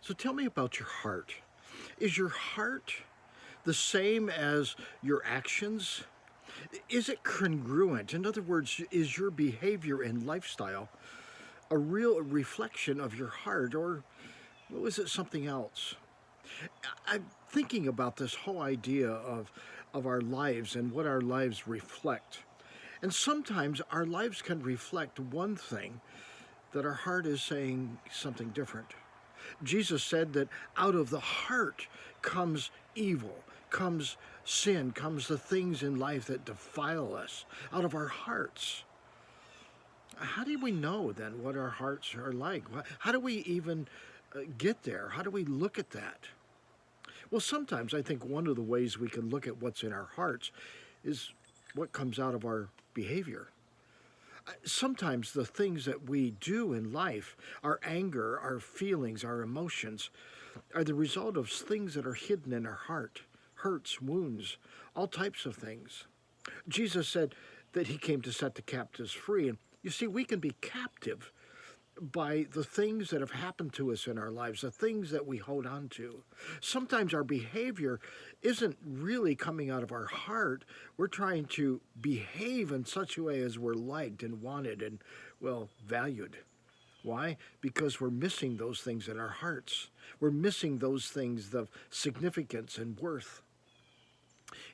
So tell me about your heart. Is your heart the same as your actions? Is it congruent? In other words, is your behavior and lifestyle a real reflection of your heart, or was it something else? I'm thinking about this whole idea of our lives and what our lives reflect. And sometimes our lives can reflect one thing that our heart is saying something different. Jesus said that out of the heart comes evil, comes sin, comes the things in life that defile us, out of our hearts. How do we know then what our hearts are like? How do we even get there? How do we look at that? Well, sometimes I think one of the ways we can look at what's in our hearts is what comes out of our behavior. Sometimes the things that we do in life, our anger, our feelings, our emotions, are the result of things that are hidden in our heart, hurts, wounds, all types of things. Jesus said that he came to set the captives free. And you see, we can be captive by the things that have happened to us in our lives, the things that we hold on to. Sometimes our behavior isn't really coming out of our heart. We're trying to behave in such a way as we're liked and wanted and, well, valued. Why? Because we're missing those things in our hearts. We're missing those things of significance and worth.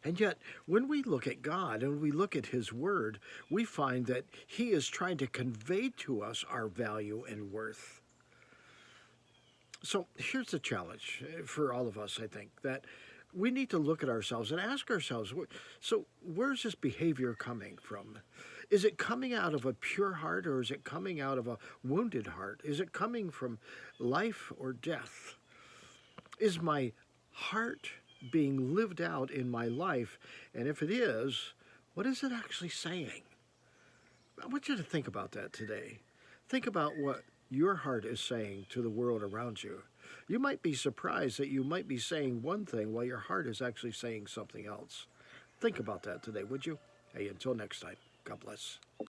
And yet, when we look at God and we look at His Word, we find that He is trying to convey to us our value and worth. So here's the challenge for all of us, I think, that we need to look at ourselves and ask ourselves, so where's this behavior coming from? Is it coming out of a pure heart, or is it coming out of a wounded heart? Is it coming from life or death? Is my heart being lived out in my life? And if it is, what is it actually saying? I want you to think about that today. Think about what your heart is saying to the world around you. You might be surprised that you might be saying one thing while your heart is actually saying something else. Think about that today, would you? Hey, until next time, God bless.